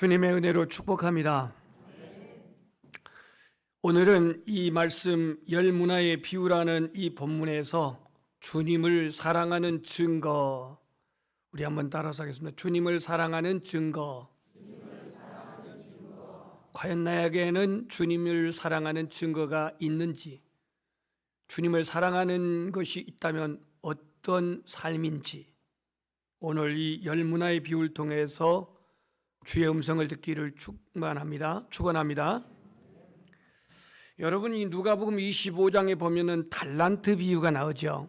주님의 은혜로 축복합니다. 오늘은 이 말씀 열문화의 비유라는 이 본문에서 주님을 사랑하는 증거, 우리 한번 따라서 하겠습니다. 주님을 사랑하는 증거. 과연 나에게는 주님을 사랑하는 증거가 있는지, 주님을 사랑하는 것이 있다면 어떤 삶인지, 오늘 이 열문화의 비유를 통해서 주의 음성을 듣기를 축원합니다. 여러분, 이 누가복음 25장에 보면은 달란트 비유가 나오죠.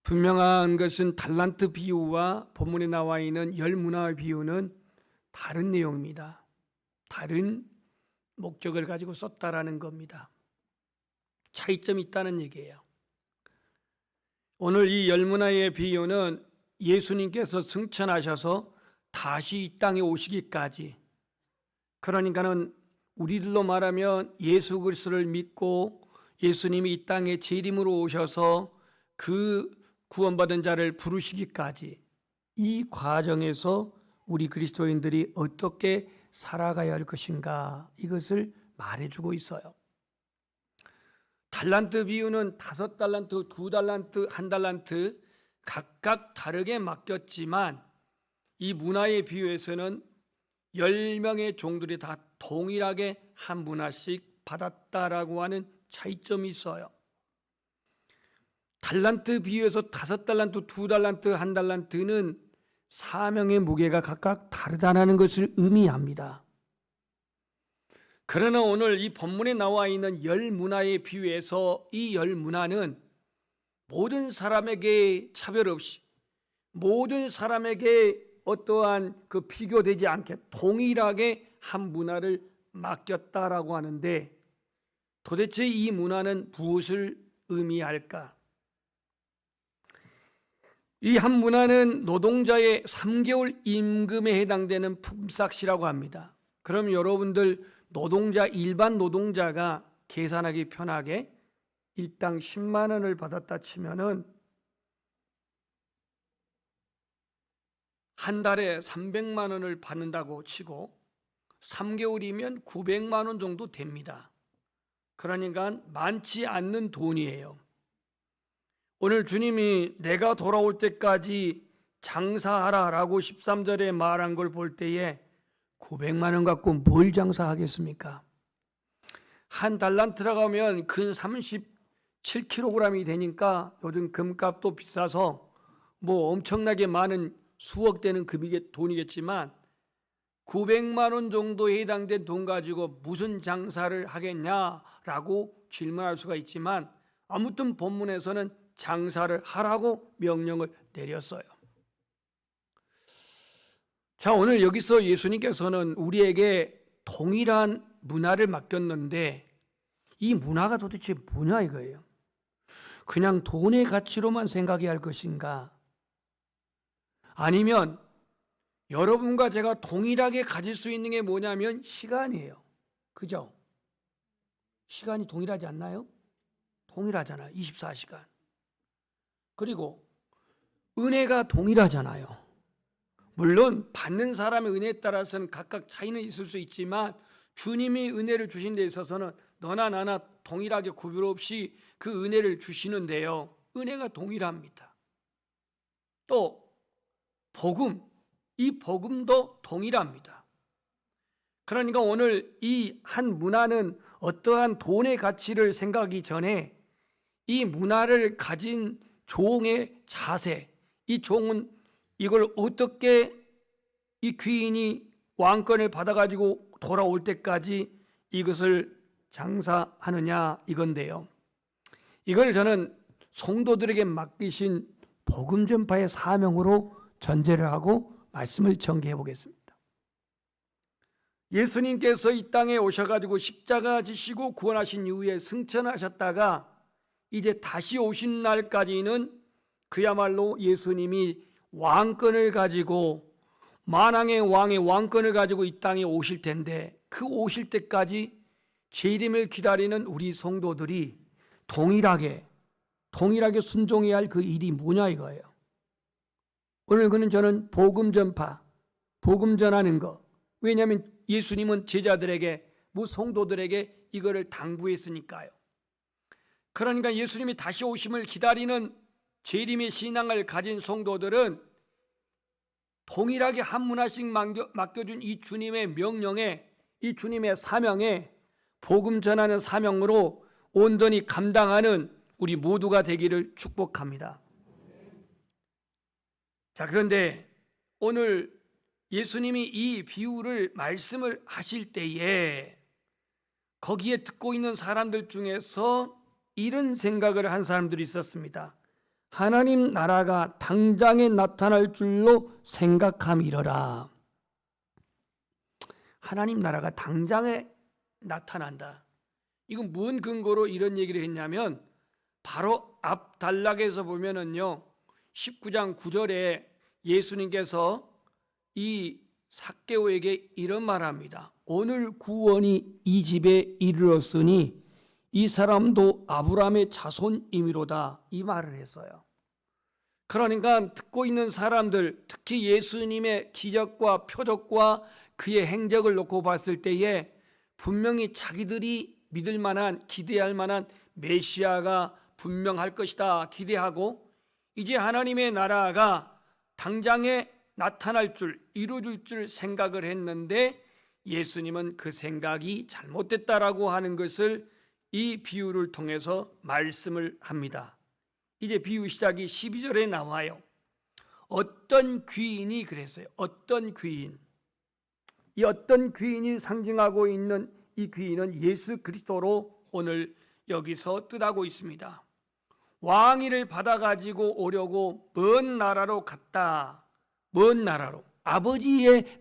분명한 것은 달란트 비유와 본문에 나와 있는 열문화의 비유는 다른 내용입니다. 다른 목적을 가지고 썼다라는 겁니다. 차이점이 있다는 얘기예요. 오늘 이 열문화의 비유는 예수님께서 승천하셔서 다시 이 땅에 오시기까지, 그러니까는 우리들로 말하면 예수 그리스도를 믿고 예수님이 이 땅에 재림으로 오셔서 그 구원받은 자를 부르시기까지, 이 과정에서 우리 그리스도인들이 어떻게 살아가야 할 것인가, 이것을 말해주고 있어요. 달란트 비유는 5달란트, 2달란트, 1달란트 각각 다르게 맡겼지만, 이 문화의 비유에서는 10명의 종들이 다 동일하게 한 문화씩 받았다라고 하는 차이점이 있어요. 달란트 비유에서 5달란트, 2달란트, 1달란트는 사명의 무게가 각각 다르다는 것을 의미합니다. 그러나 오늘 이 본문에 나와 있는 열문화의 비유에서 이 열문화는 모든 사람에게 차별 없이, 모든 사람에게 어떠한 그 비교되지 않게 동일하게 한 문화를 맡겼다라고 하는데, 도대체 이 문화는 무엇을 의미할까? 이 한 문화는 노동자의 3개월 임금에 해당되는 품삯이라고 합니다. 그럼 여러분들 일반 노동자가 계산하기 편하게 일당 10만 원을 받았다 치면은 한 달에 300만 원을 받는다고 치고 3개월이면 900만 원 정도 됩니다. 그러니까 많지 않는 돈이에요. 오늘 주님이 내가 돌아올 때까지 장사하라라고 13절에 말한 걸 볼 때에 900만 원 갖고 뭘 장사하겠습니까? 한 달란트라고 하면 근 37kg이 되니까 요즘 금값도 비싸서 뭐 엄청나게 많은 수억 되는 돈이겠지만 900만 원 정도에 해당된 돈 가지고 무슨 장사를 하겠냐라고 질문할 수가 있지만, 아무튼 본문에서는 장사를 하라고 명령을 내렸어요. 자, 오늘 여기서 예수님께서는 우리에게 동일한 문화를 맡겼는데, 이 문화가 도대체 뭐냐 이거예요. 그냥 돈의 가치로만 생각해야 할 것인가? 아니면 여러분과 제가 동일하게 가질 수 있는 게 뭐냐면 시간이에요. 그죠? 시간이 동일하지 않나요? 동일하잖아요. 24시간. 그리고 은혜가 동일하잖아요. 물론 받는 사람의 은혜에 따라서는 각각 차이는 있을 수 있지만, 주님이 은혜를 주신 데 있어서는 너나 나나 동일하게 구별 없이 그 은혜를 주시는데요, 은혜가 동일합니다. 또 이 복음도 동일합니다. 그러니까 오늘 이 한 문화는 어떠한 돈의 가치를 생각하기 전에 이 문화를 가진 종의 자세, 이 종은 이걸 어떻게 이 귀인이 왕권을 받아가지고 돌아올 때까지 이것을 장사하느냐 이건데요, 이걸 저는 성도들에게 맡기신 복음 전파의 사명으로 전제를 하고 말씀을 전개해 보겠습니다. 예수님께서 이 땅에 오셔가지고 십자가 지시고 구원하신 이후에 승천하셨다가 이제 다시 오신 날까지는 그야말로 예수님이 왕권을 가지고, 만왕의 왕의 왕권을 가지고 이 땅에 오실 텐데, 그 오실 때까지 재림을 기다리는 우리 성도들이 동일하게 순종해야 할 그 일이 뭐냐 이거예요. 오늘 저는 복음 전파, 복음 전하는 거, 왜냐하면 예수님은 제자들에게, 성도들에게 이거를 당부했으니까요. 그러니까 예수님이 다시 오심을 기다리는 재림의 신앙을 가진 성도들은 동일하게 한 문화씩 맡겨준 이 주님의 명령에, 이 주님의 사명에, 복음 전하는 사명으로 온전히 감당하는 우리 모두가 되기를 축복합니다. 자, 그런데 오늘 예수님이 이 비유를 말씀을 하실 때에 거기에 듣고 있는 사람들 중에서 이런 생각을 한 사람들이 있었습니다. 하나님 나라가 당장에 나타날 줄로 생각함이러라. 하나님 나라가 당장에 나타난다. 이건 무슨 근거로 이런 얘기를 했냐면 바로 앞 단락에서 보면은요, 19장 9절에 예수님께서 이 삭개오에게 이런 말합니다. 오늘 구원이 이 집에 이르렀으니 이 사람도 아브라함의 자손임이로다, 이 말을 했어요. 그러니까 듣고 있는 사람들, 특히 예수님의 기적과 표적과 그의 행적을 놓고 봤을 때에 분명히 자기들이 믿을 만한, 기대할 만한 메시아가 분명할 것이다 기대하고, 이제 하나님의 나라가 당장에 나타날 줄, 이루어질 줄 생각을 했는데 예수님은 그 생각이 잘못됐다라고 하는 것을 이 비유를 통해서 말씀을 합니다. 이제 비유 시작이 12절에 나와요. 어떤 귀인이 그랬어요. 어떤 귀인. 이 어떤 귀인이 상징하고 있는 이 귀인은 예수 그리스도로 오늘 여기서 뜻하고 있습니다. 왕위를 받아가지고 오려고 먼 나라로 갔다. 먼 나라로, 아버지의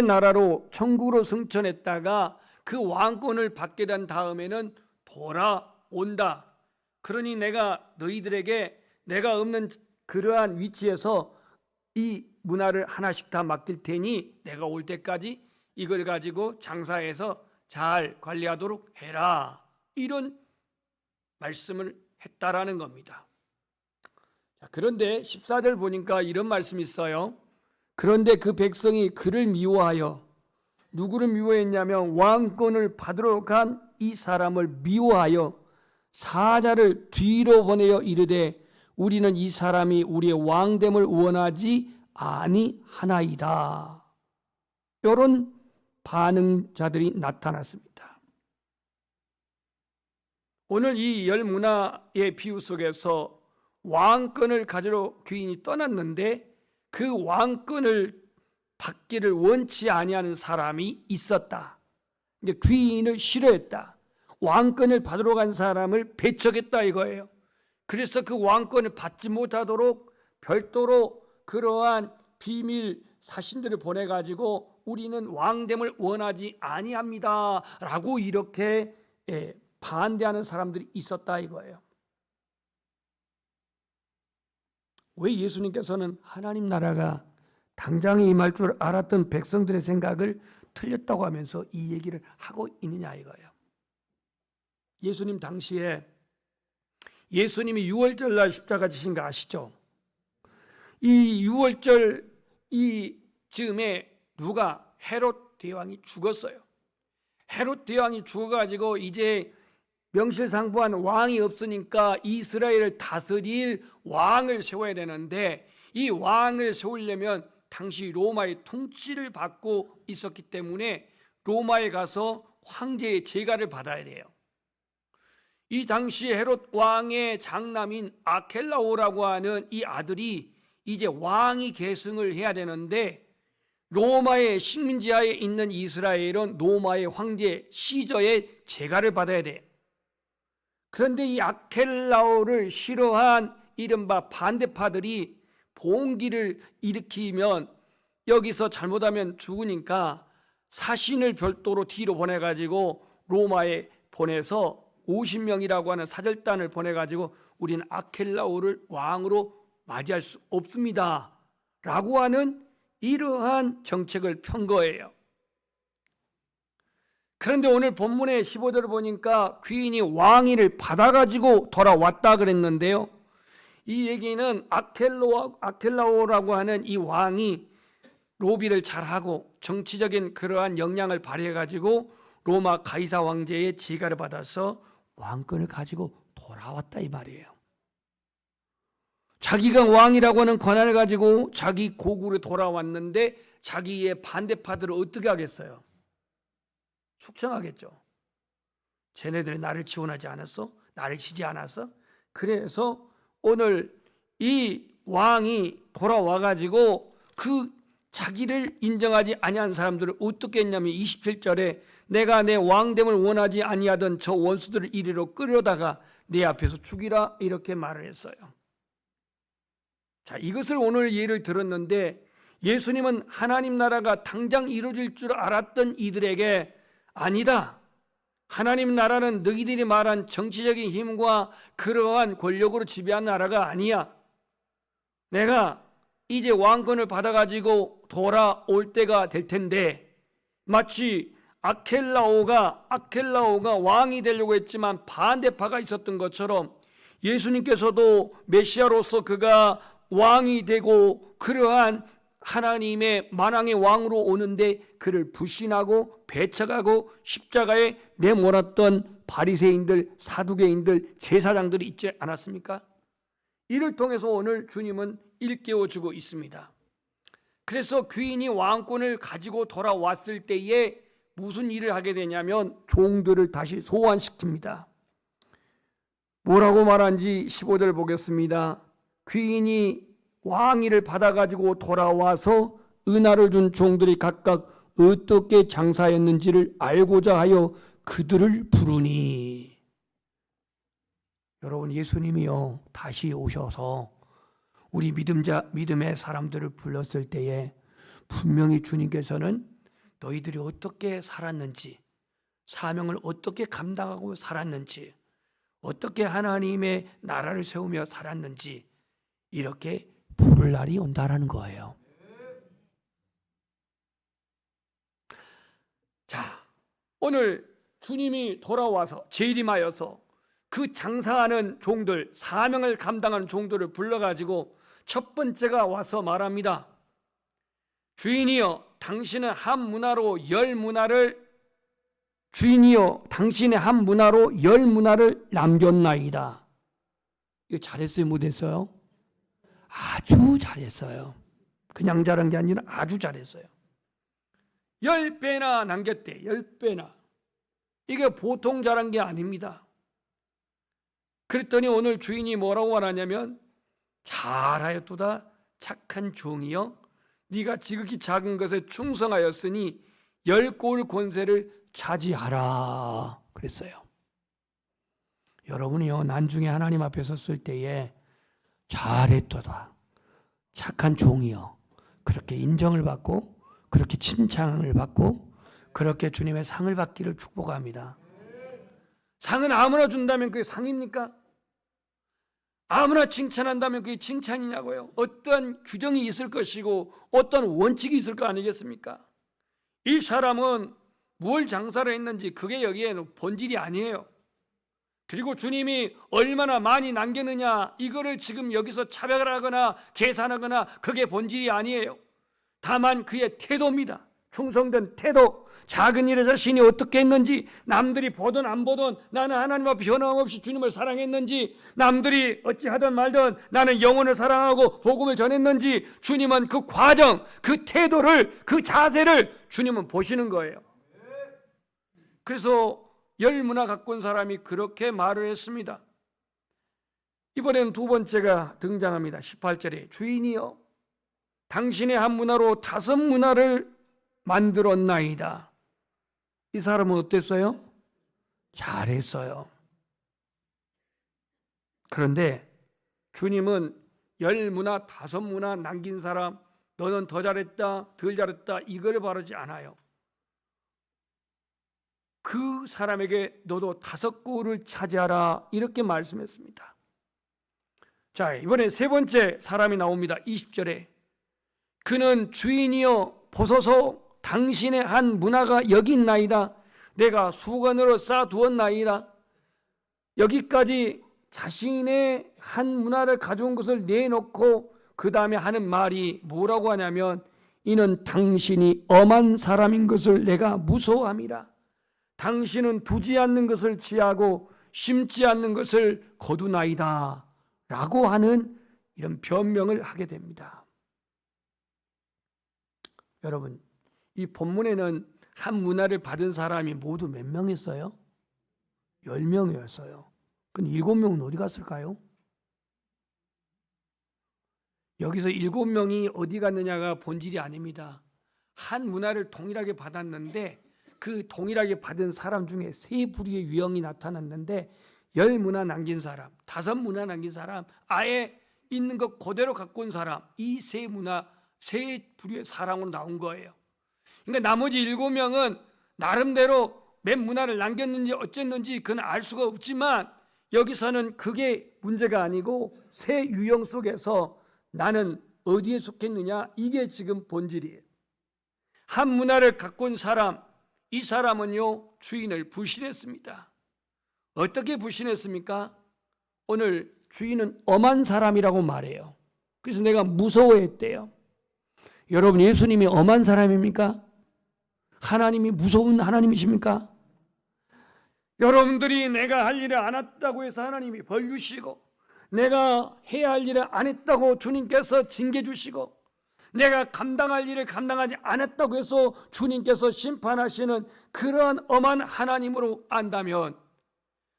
나라로 천국으로 승천했다가 그 왕권을 받게 된 다음에는 돌아온다. 그러니 내가 너희들에게 내가 없는 그러한 위치에서 이 문화를 하나씩 다 맡길 테니 내가 올 때까지 이걸 가지고 장사해서 잘 관리하도록 해라. 이런 말씀을 했다라는 겁니다. 그런데 14절 보니까 이런 말씀이 있어요. 그런데 그 백성이 그를 미워하여, 누구를 미워했냐면 왕권을 받으러 간 이 사람을 미워하여 사자를 뒤로 보내어 이르되 우리는 이 사람이 우리의 왕됨을 원하지 아니하나이다. 이런 반응자들이 나타났습니다. 오늘 이 열 문화의 비유 속에서 왕권을 가지러 귀인이 떠났는데 그 왕권을 받기를 원치 아니하는 사람이 있었다. 귀인을 싫어했다. 왕권을 받으러 간 사람을 배척했다 이거예요. 그래서 그 왕권을 받지 못하도록 별도로 그러한 비밀 사신들을 보내가지고 우리는 왕됨을 원하지 아니합니다 라고 이렇게 반대하는 사람들이 있었다 이거예요. 왜 예수님께서는 하나님 나라가 당장에 임할 줄 알았던 백성들의 생각을 틀렸다고 하면서 이 얘기를 하고 있느냐 이거예요. 예수님 당시에 예수님이 유월절 날 십자가 지신 거 아시죠? 이 유월절 이 즈음에 누가 헤롯 대왕이 죽었어요. 헤롯 대왕이 죽어가지고 이제 명실상부한 왕이 없으니까 이스라엘을 다스릴 왕을 세워야 되는데 이 왕을 세우려면 당시 로마의 통치를 받고 있었기 때문에 로마에 가서 황제의 제가를 받아야 돼요. 이 당시 헤롯 왕의 장남인 아켈라오라고 하는 이 아들이 이제 왕위 계승을 해야 되는데 로마의 식민지하에 있는 이스라엘은 로마의 황제 시저의 제가를 받아야 돼요. 그런데 이 아켈라오를 싫어한 이른바 반대파들이 봉기를 일으키면 여기서 잘못하면 죽으니까 사신을 별도로 뒤로 보내가지고 로마에 보내서 50명이라고 하는 사절단을 보내가지고 우리는 아켈라오를 왕으로 맞이할 수 없습니다 라고 하는 이러한 정책을 편 거예요. 그런데 오늘 본문의 15절을 보니까 귀인이 왕위를 받아가지고 돌아왔다 그랬는데요. 이 얘기는 아켈라오라고 하는 이 왕이 로비를 잘하고 정치적인 그러한 역량을 발휘해가지고 로마 가이사 왕제의 지가를 받아서 왕권을 가지고 돌아왔다 이 말이에요. 자기가 왕이라고 하는 권한을 가지고 자기 고국으로 돌아왔는데 자기의 반대파들을 어떻게 하겠어요? 숙청하겠죠. 쟤네들이 나를 지원하지 않았어? 나를 지지 않았어? 그래서 오늘 이 왕이 돌아와가지고 그 자기를 인정하지 아니한 사람들을 어떻게 했냐면 27절에 내가 내 왕됨을 원하지 아니하던 저 원수들을 이리로 끌어다가 내 앞에서 죽이라 이렇게 말을 했어요. 자, 이것을 오늘 예를 들었는데 예수님은 하나님 나라가 당장 이루어질 줄 알았던 이들에게 아니다. 하나님 나라는 너희들이 말한 정치적인 힘과 그러한 권력으로 지배한 나라가 아니야. 내가 이제 왕권을 받아가지고 돌아올 때가 될 텐데 마치 아켈라오가 왕이 되려고 했지만 반대파가 있었던 것처럼 예수님께서도 메시아로서 그가 왕이 되고 그러한 하나님의 만왕의 왕으로 오는데 그를 불신하고 배척하고 십자가에 내몰았던 바리새인들, 사두개인들, 제사장들이 있지 않았습니까? 이를 통해서 오늘 주님은 일깨워주고 있습니다. 그래서 귀인이 왕권을 가지고 돌아왔을 때에 무슨 일을 하게 되냐면 종들을 다시 소환시킵니다. 뭐라고 말한지 15절 보겠습니다. 귀인이 왕위를 받아가지고 돌아와서 은하를 준 종들이 각각 어떻게 장사했는지를 알고자 하여 그들을 부르니. 여러분, 예수님이요 다시 오셔서 우리 믿음의 사람들을 불렀을 때에 분명히 주님께서는 너희들이 어떻게 살았는지, 사명을 어떻게 감당하고 살았는지, 어떻게 하나님의 나라를 세우며 살았는지 이렇게 부를 날이 온다라는 거예요. 자, 오늘 주님이 돌아와서 재림하여서 그 장사하는 종들, 사명을 감당하는 종들을 불러가지고 첫 번째가 와서 말합니다. 주인이여, 당신은 한 문화로 열 문화를 남겼나이다. 이거 잘했어요, 못했어요? 아주 잘했어요. 그냥 잘한 게 아니라 아주 잘했어요. 10배나 남겼대. 10배나. 이게 보통 잘한 게 아닙니다. 그랬더니 오늘 주인이 뭐라고 말하냐면 잘하였도다 착한 종이여, 네가 지극히 작은 것에 충성하였으니 10고을 권세를 차지하라 그랬어요. 여러분이요 나중에 하나님 앞에 섰을 때에 잘했도다 착한 종이여 그렇게 인정을 받고 그렇게 칭찬을 받고 그렇게 주님의 상을 받기를 축복합니다. 상은 아무나 준다면 그게 상입니까? 아무나 칭찬한다면 그게 칭찬이냐고요? 어떤 규정이 있을 것이고 어떤 원칙이 있을 거 아니겠습니까? 이 사람은 무엇 장사를 했는지 그게 여기에는 본질이 아니에요. 그리고 주님이 얼마나 많이 남겼느냐 이거를 지금 여기서 차별을 하거나 계산하거나 그게 본질이 아니에요. 다만 그의 태도입니다. 충성된 태도. 작은 일에 자신이 어떻게 했는지, 남들이 보든 안 보든 나는 하나님 앞에 변함없이 주님을 사랑했는지, 남들이 어찌하든 말든 나는 영혼을 사랑하고 복음을 전했는지, 주님은 그 과정, 그 태도를, 그 자세를 주님은 보시는 거예요. 그래서 열 문화 갖고 온 사람이 그렇게 말을 했습니다. 이번에는 두 번째가 등장합니다. 18절에 주인이여, 당신의 한 문화로 5 문화를 만들었나이다. 이 사람은 어땠어요? 잘했어요. 그런데 주님은 10문화, 5문화 남긴 사람, 너는 더 잘했다, 덜 잘했다 이걸 바라지 않아요. 그 사람에게 너도 5고을을 차지하라 이렇게 말씀했습니다. 자, 이번에 세 번째 사람이 나옵니다. 20절에 그는 주인이여 보소서 당신의 한 문화가 여기 있나이다. 내가 수건으로 쌓아두었나이다. 여기까지 자신의 한 문화를 가져온 것을 내놓고 그 다음에 하는 말이 뭐라고 하냐면 이는 당신이 엄한 사람인 것을 내가 무서워함이라. 당신은 두지 않는 것을 취하고 심지 않는 것을 거두나이다 라고 하는 이런 변명을 하게 됩니다. 여러분, 이 본문에는 한 문화를 받은 사람이 모두 몇 명이었어요? 10명이었어요. 그럼 7명은 어디 갔을까요? 여기서 7명이 어디 갔느냐가 본질이 아닙니다. 한 문화를 동일하게 받았는데 그 동일하게 받은 사람 중에 3부류의 유형이 나타났는데 10문화 남긴 사람, 5문화 남긴 사람, 아예 있는 것 그대로 갖고 온 사람, 이 3부류의 사람으로 나온 거예요. 그러니까 나머지 7명은 나름대로 몇 문화를 남겼는지 어쨌는지 그건 알 수가 없지만 여기서는 그게 문제가 아니고 세 유형 속에서 나는 어디에 속했느냐, 이게 지금 본질이에요. 한 문화를 갖고 온 사람, 이 사람은요 주인을 불신했습니다. 어떻게 불신했습니까? 오늘 주인은 엄한 사람이라고 말해요. 그래서 내가 무서워했대요. 여러분, 예수님이 엄한 사람입니까? 하나님이 무서운 하나님이십니까? 여러분들이 내가 할 일을 안 했다고 해서 하나님이 벌 주시고, 내가 해야 할 일을 안 했다고 주님께서 징계 주시고, 내가 감당할 일을 감당하지 않았다고 해서 주님께서 심판하시는 그러한 엄한 하나님으로 안다면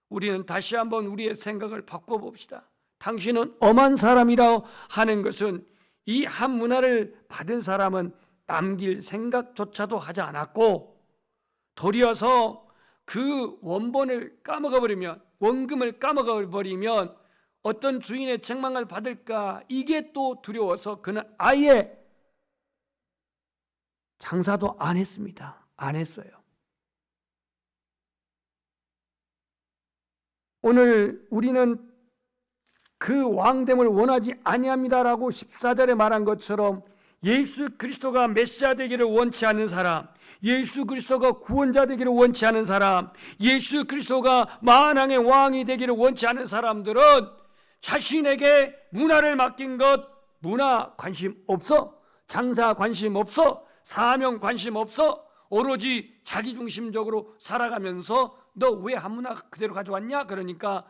우리는 다시 한번 우리의 생각을 바꿔봅시다. 당신은 엄한 사람이라 하는 것은 이 한 문화를 받은 사람은 남길 생각조차도 하지 않았고 도리어서 그 원본을 까먹어 버리면, 원금을 까먹어 버리면 어떤 주인의 책망을 받을까, 이게 또 두려워서 그는 아예 장사도 안 했습니다. 안 했어요. 오늘 우리는 그 왕됨을 원하지 아니합니다라고 14절에 말한 것처럼 예수 그리스도가 메시아 되기를 원치 않는 사람, 예수 그리스도가 구원자 되기를 원치 않는 사람, 예수 그리스도가 만왕의 왕이 되기를 원치 않는 사람들은 자신에게 문화를 맡긴 것, 문화 관심 없어, 장사 관심 없어, 사명 관심 없어, 오로지 자기중심적으로 살아가면서 너 왜 한 문화 그대로 가져왔냐? 그러니까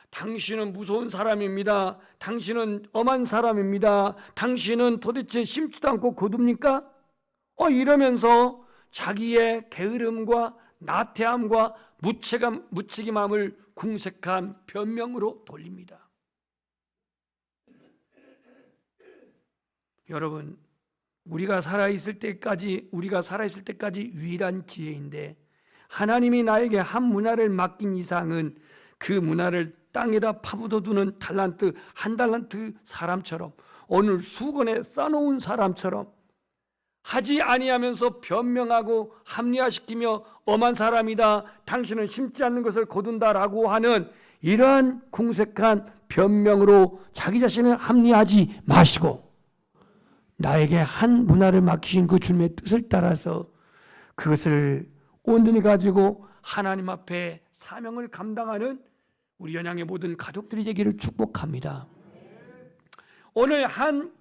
당신은 무서운 사람입니다. 당신은 엄한 사람입니다. 당신은 도대체 심지도 않고 거둡니까? 이러면서 자기의 게으름과 나태함과 무책임함을 궁색한 변명으로 돌립니다. 여러분, 우리가 살아있을 때까지 유일한 기회인데 하나님이 나에게 한 문화를 맡긴 이상은 그 문화를 땅에다 파묻어두는 한 달란트 사람처럼, 오늘 수건에 싸놓은 사람처럼 하지 아니하면서 변명하고 합리화시키며 엄한 사람이다, 당신은 심지 않는 것을 거둔다라고 하는 이러한 궁색한 변명으로 자기 자신을 합리화하지 마시고 나에게 한 문화를 맡기신 그 주님의 뜻을 따라서 그것을 온전히 가지고 하나님 앞에 사명을 감당하는 우리 연양의 모든 가족들이 되기를 축복합니다. 오늘 한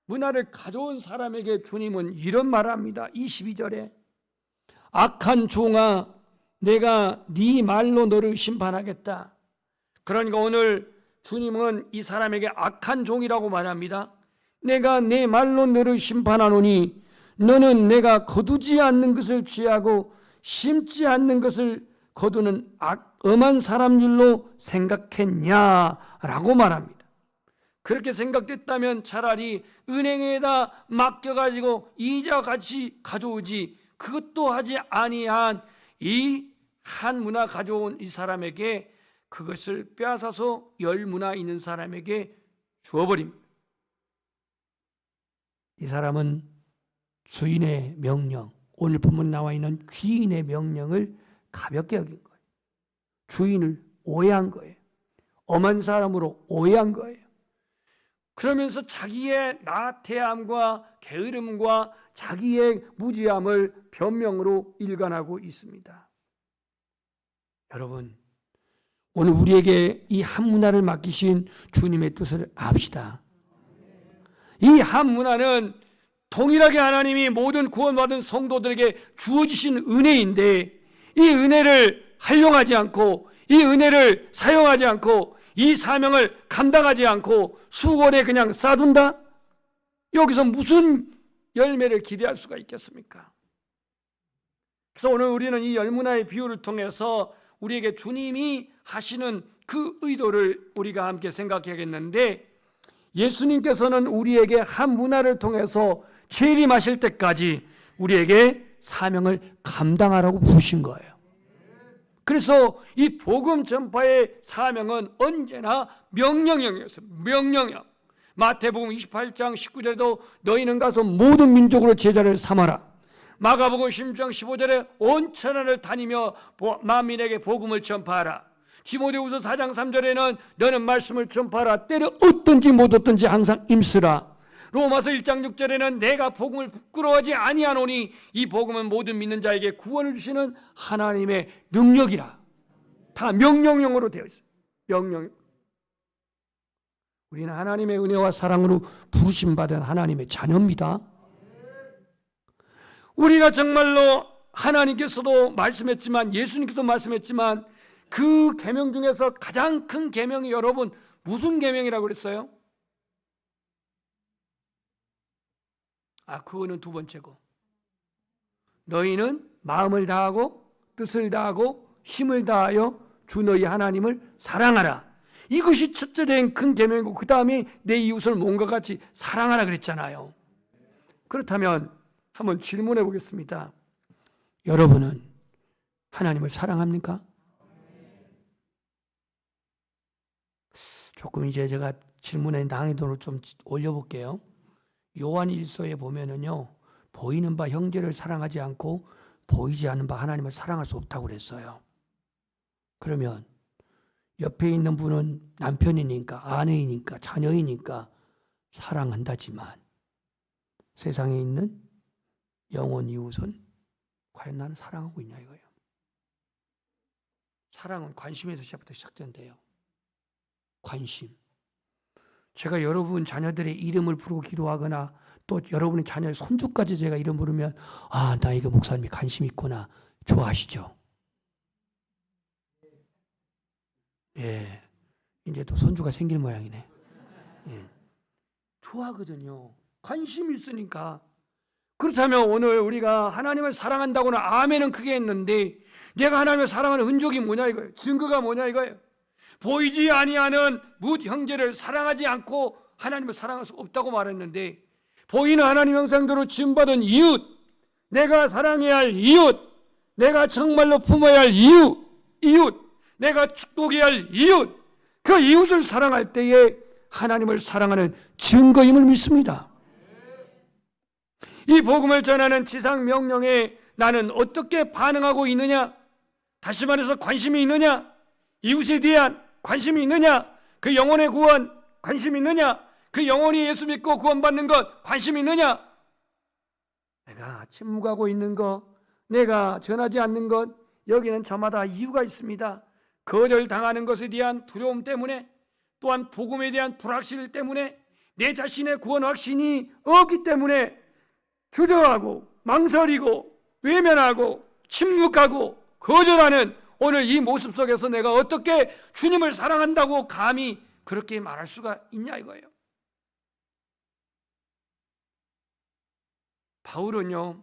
문화를 가져온 사람에게 주님은 이런 말을 합니다. 22절에 악한 종아, 내가 네 말로 너를 심판하겠다. 그러니까 오늘 주님은 이 사람에게 악한 종이라고 말합니다. 내가 내 말로 너를 심판하노니 너는 내가 거두지 않는 것을 취하고 심지 않는 것을 거두는 엄한 사람 일로 생각했냐라고 말합니다. 그렇게 생각됐다면 차라리 은행에다 맡겨가지고 이자 같이 가져오지, 그것도 하지 아니한 이 한 문화 가져온 이 사람에게 그것을 빼앗아서 10문화 있는 사람에게 주어버립니다. 이 사람은 주인의 명령, 오늘 본문 나와 있는 귀인의 명령을 가볍게 여긴 거예요. 주인을 오해한 거예요. 엄한 사람으로 오해한 거예요. 그러면서 자기의 나태함과 게으름과 자기의 무지함을 변명으로 일관하고 있습니다. 여러분, 오늘 우리에게 이 한 문화를 맡기신 주님의 뜻을 압시다. 이 한 문화는 동일하게 하나님이 모든 구원받은 성도들에게 주어지신 은혜인데 이 은혜를 활용하지 않고 이 은혜를 사용하지 않고 이 사명을 감당하지 않고 수건에 그냥 쌓둔다? 여기서 무슨 열매를 기대할 수가 있겠습니까? 그래서 오늘 우리는 이 열무나의 비유를 통해서 우리에게 주님이 하시는 그 의도를 우리가 함께 생각해야겠는데, 예수님께서는 우리에게 한 문화를 통해서 재림하실 때까지 우리에게 사명을 감당하라고 부르신 거예요. 그래서 이 복음 전파의 사명은 언제나 명령형이었어요. 명령형. 마태복음 28장 19절에도 너희는 가서 모든 민족으로 제자를 삼아라. 마가복음 16장 15절에 온 천하를 다니며 만민에게 복음을 전파하라. 디모데후서 4장 3절에는 너는 말씀을 전파하라. 때려 얻든지 못 얻든지 항상 임쓰라. 로마서 1장 6절에는 내가 복음을 부끄러워하지 아니하노니 이 복음은 모든 믿는 자에게 구원을 주시는 하나님의 능력이라. 다 명령형으로 되어 있어요. 명령. 우리는 하나님의 은혜와 사랑으로 부르심받은 하나님의 자녀입니다. 우리가 정말로 하나님께서도 말씀했지만 예수님께서도 말씀했지만 그 계명 중에서 가장 큰 계명이 여러분 무슨 계명이라고 그랬어요? 그거는 두 번째고, 너희는 마음을 다하고 뜻을 다하고 힘을 다하여 주 너희 하나님을 사랑하라. 이것이 첫째 된 큰 계명이고 그 다음에 내 이웃을 몸과 같이 사랑하라 그랬잖아요. 그렇다면 한번 질문해 보겠습니다. 여러분은 하나님을 사랑합니까? 조금 이제 제가 질문의 난이도를 좀 올려볼게요. 요한일서에 보면은요, 보이는 바 형제를 사랑하지 않고 보이지 않는 바 하나님을 사랑할 수 없다고 그랬어요. 그러면 옆에 있는 분은 남편이니까, 아내이니까, 자녀이니까 사랑한다지만 세상에 있는 영혼 이웃은 과연 나는 사랑하고 있냐 이거예요. 사랑은 관심에서 시작된대요. 관심. 제가 여러분 자녀들의 이름을 부르고 기도하거나 또 여러분의 자녀의 손주까지 제가 이름 부르면 나 이거 목사님이 관심 있구나. 좋아하시죠? 예. 이제 또 손주가 생길 모양이네. 예. 좋아하거든요. 관심이 있으니까. 그렇다면 오늘 우리가 하나님을 사랑한다고는 아멘은 크게 했는데 내가 하나님을 사랑하는 흔적이 뭐냐 이거예요. 증거가 뭐냐 이거예요. 보이지 아니하는 뭇 형제를 사랑하지 않고 하나님을 사랑할 수 없다고 말했는데, 보이는 하나님 형상대로 지음받은 이웃, 내가 사랑해야 할 이웃, 내가 정말로 품어야 할 이웃, 내가 축복해야 할 이웃, 그 이웃을 사랑할 때에 하나님을 사랑하는 증거임을 믿습니다. 이 복음을 전하는 지상 명령에 나는 어떻게 반응하고 있느냐? 다시 말해서 관심이 있느냐? 이웃에 대한 관심이 있느냐? 그 영혼의 구원 관심이 있느냐? 그 영혼이 예수 믿고 구원받는 것 관심이 있느냐? 내가 침묵하고 있는 것, 내가 전하지 않는 것, 여기는 저마다 이유가 있습니다. 거절당하는 것에 대한 두려움 때문에, 또한 복음에 대한 불확실 때문에, 내 자신의 구원 확신이 없기 때문에 주저하고 망설이고 외면하고 침묵하고 거절하는 오늘 이 모습 속에서 내가 어떻게 주님을 사랑한다고 감히 그렇게 말할 수가 있냐 이거예요. 바울은요,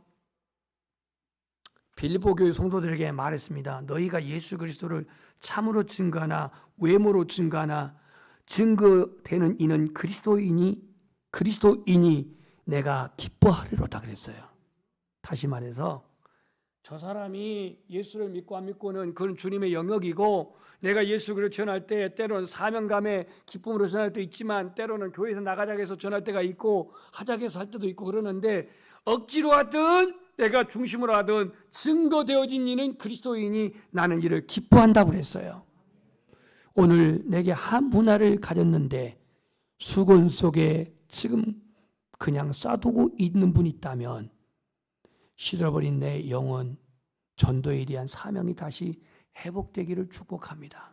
빌립보 교회 성도들에게 말했습니다. 너희가 예수 그리스도를 참으로 증거하나 외모로 증거하나 증거되는 이는 그리스도인이 내가 기뻐하리로다 그랬어요. 다시 말해서 저 사람이 예수를 믿고 안 믿고는 그건 주님의 영역이고, 내가 예수 그리스도를 전할 때 때로는 사명감에 기쁨으로 전할 때 있지만 때로는 교회에서 나가자고 해서 전할 때가 있고 하자고 해서 할 때도 있고 그러는데, 억지로 하든 내가 중심으로 하든 증거되어진 이는 그리스도인이 나는 이를 기뻐한다고 그랬어요. 오늘 내게 한 문화를 가졌는데 수건 속에 지금 그냥 싸두고 있는 분이 있다면 시들어버린 내 영혼 전도에 대한 사명이 다시 회복되기를 축복합니다.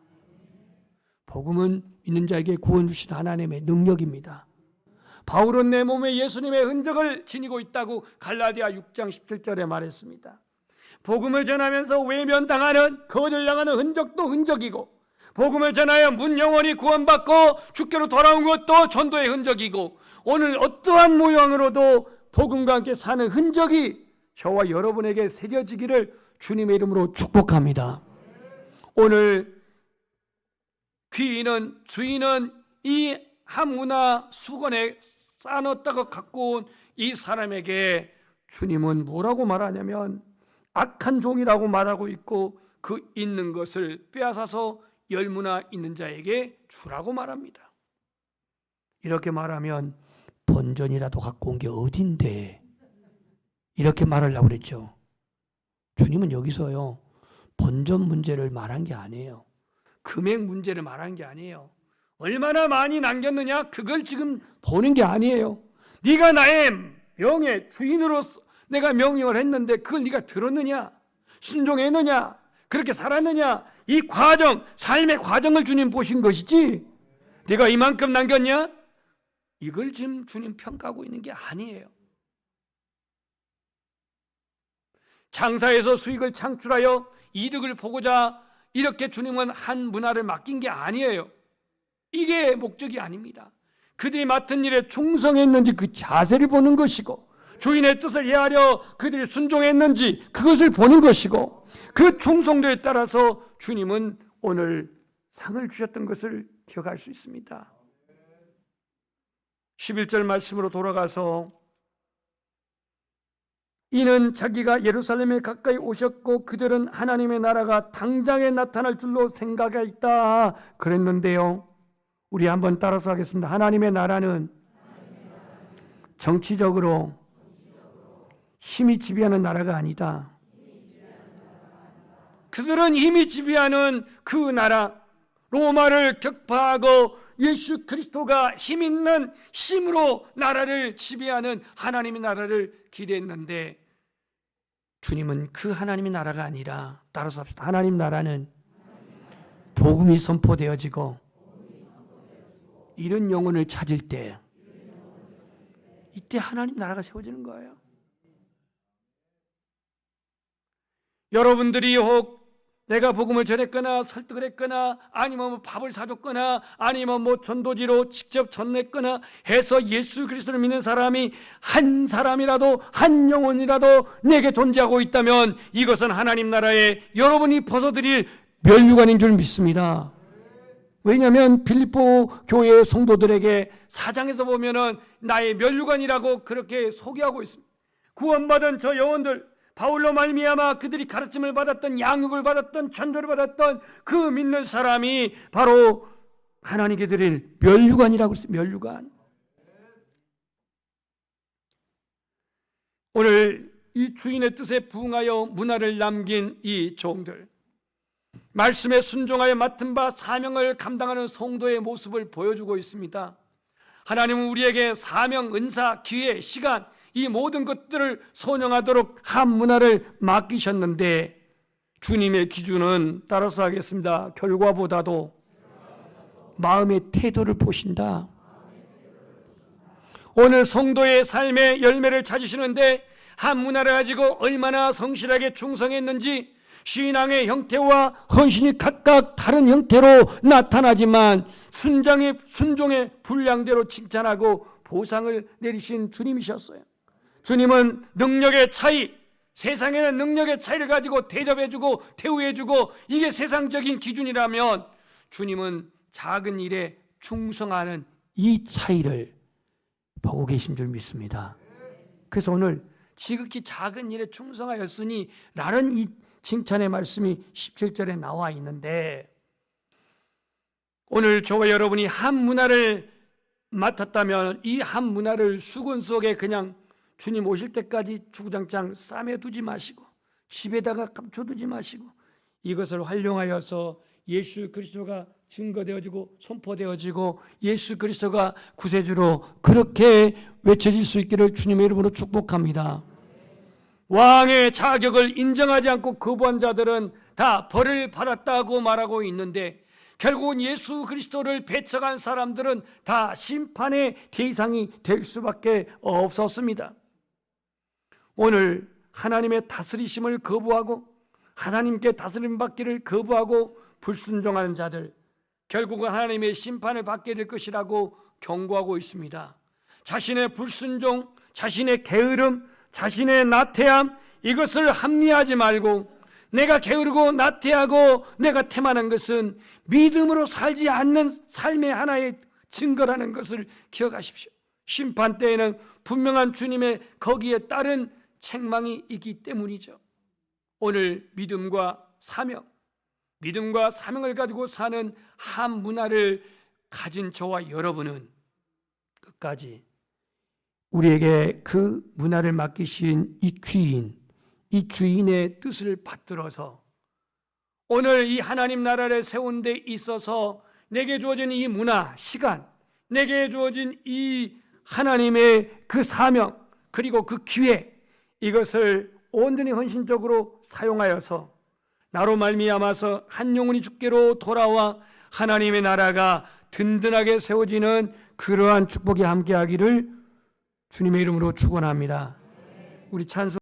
복음은 믿는 자에게 구원 주신 하나님의 능력입니다. 바울은 내 몸에 예수님의 흔적을 지니고 있다고 갈라디아 6장 17절에 말했습니다. 복음을 전하면서 외면당하는, 거절당하는 흔적도 흔적이고, 복음을 전하여 문 영혼이 구원받고 주께로 돌아온 것도 전도의 흔적이고, 오늘 어떠한 모양으로도 복음과 함께 사는 흔적이 저와 여러분에게 새겨지기를 주님의 이름으로 축복합니다. 오늘 귀인은, 주인은 이 한문화 수건에 싸놓다가 갖고 온 이 사람에게 주님은 뭐라고 말하냐면 악한 종이라고 말하고 있고, 그 있는 것을 빼앗아서 열무나 있는 자에게 주라고 말합니다. 이렇게 말하면 본전이라도 갖고 온 게 어딘데, 이렇게 말하려고 그랬죠. 주님은 여기서요, 본전 문제를 말한 게 아니에요. 금액 문제를 말한 게 아니에요. 얼마나 많이 남겼느냐, 그걸 지금 보는 게 아니에요. 네가 나의 명예 주인으로서 내가 명령을 했는데 그걸 네가 들었느냐, 순종했느냐, 그렇게 살았느냐, 이 과정, 삶의 과정을 주님 보신 것이지 네가 이만큼 남겼냐, 이걸 지금 주님 평가하고 있는 게 아니에요. 장사에서 수익을 창출하여 이득을 보고자 이렇게 주님은 한 문화를 맡긴 게 아니에요. 이게 목적이 아닙니다. 그들이 맡은 일에 충성했는지 그 자세를 보는 것이고, 주인의 뜻을 헤아려 그들이 순종했는지 그것을 보는 것이고, 그 충성도에 따라서 주님은 오늘 상을 주셨던 것을 기억할 수 있습니다. 11절 말씀으로 돌아가서, 이는 자기가 예루살렘에 가까이 오셨고 그들은 하나님의 나라가 당장에 나타날 줄로 생각했다 그랬는데요, 우리 한번 따라서 하겠습니다. 하나님의 나라는 정치적으로 힘이 지배하는 나라가 아니다. 그들은 힘이 지배하는 그 나라, 로마를 격파하고 예수 그리스도가 힘 있는 힘으로 나라를 지배하는 하나님의 나라를 기대했는데, 주님은 그 하나님의 나라가 아니라, 따라서 합시다. 하나님 나라는 복음이 선포되어지고 이런 영혼을 찾을 때, 이때 하나님 나라가 세워지는 거예요. 여러분들이 혹 내가 복음을 전했거나 설득을 했거나 아니면 뭐 밥을 사줬거나 아니면 뭐 전도지로 직접 전했거나 해서 예수 그리스도를 믿는 사람이 한 사람이라도, 한 영혼이라도 내게 존재하고 있다면 이것은 하나님 나라에 여러분이 벗어들일 면류관인 줄 믿습니다. 왜냐하면 빌립보 교회의 성도들에게 4장에서 보면은 나의 면류관이라고 그렇게 소개하고 있습니다. 구원받은 저 영혼들, 바울로 말미암아 그들이 가르침을 받았던, 양육을 받았던, 전도를 받았던 그 믿는 사람이 바로 하나님께 드릴 면류관이라고 했어요. 면류관. 오늘 이 주인의 뜻에 부응하여 문화를 남긴 이 종들, 말씀에 순종하여 맡은 바 사명을 감당하는 성도의 모습을 보여주고 있습니다. 하나님은 우리에게 사명, 은사, 기회, 시간, 이 모든 것들을 선용하도록 한 문화를 맡기셨는데, 주님의 기준은 따라서 하겠습니다. 결과보다도 마음의 태도를 보신다. 오늘 성도의 삶의 열매를 찾으시는데 한 문화를 가지고 얼마나 성실하게 충성했는지, 신앙의 형태와 헌신이 각각 다른 형태로 나타나지만 순종의 분량대로 칭찬하고 보상을 내리신 주님이셨어요. 주님은 능력의 차이, 세상에는 능력의 차이를 가지고 대접해주고 대우해주고 이게 세상적인 기준이라면, 주님은 작은 일에 충성하는 이 차이를 보고 계신 줄 믿습니다. 그래서 오늘 지극히 작은 일에 충성하였으니 라는 이 칭찬의 말씀이 17절에 나와 있는데, 오늘 저와 여러분이 한 문화를 맡았다면 이 한 문화를 수건 속에 그냥 주님 오실 때까지 주구장창 싸매두지 마시고 집에다가 감춰두지 마시고 이것을 활용하여서 예수 그리스도가 증거되어지고 선포되어지고 예수 그리스도가 구세주로 그렇게 외쳐질 수 있기를 주님의 이름으로 축복합니다. 왕의 자격을 인정하지 않고 거부한 자들은 다 벌을 받았다고 말하고 있는데, 결국은 예수 그리스도를 배척한 사람들은 다 심판의 대상이 될 수밖에 없었습니다. 오늘 하나님의 다스리심을 거부하고 하나님께 다스림 받기를 거부하고 불순종하는 자들, 결국은 하나님의 심판을 받게 될 것이라고 경고하고 있습니다. 자신의 불순종, 자신의 게으름, 자신의 나태함, 이것을 합리화하지 말고 내가 게으르고 나태하고 내가 태만한 것은 믿음으로 살지 않는 삶의 하나의 증거라는 것을 기억하십시오. 심판 때에는 분명한 주님의 거기에 따른 책망이 있기 때문이죠. 오늘 믿음과 사명을 가지고 사는 한 문화를 가진 저와 여러분은 끝까지 우리에게 그 문화를 맡기신 이 귀인, 이 주인의 뜻을 받들어서 오늘 이 하나님 나라를 세운 데 있어서 내게 주어진 이 문화, 시간, 내게 주어진 이 하나님의 그 사명, 그리고 그 기회, 이것을 온전히 헌신적으로 사용하여서 나로 말미암아서 한 영혼이 주께로 돌아와 하나님의 나라가 든든하게 세워지는 그러한 축복이 함께하기를 주님의 이름으로 축원합니다. 우리 찬송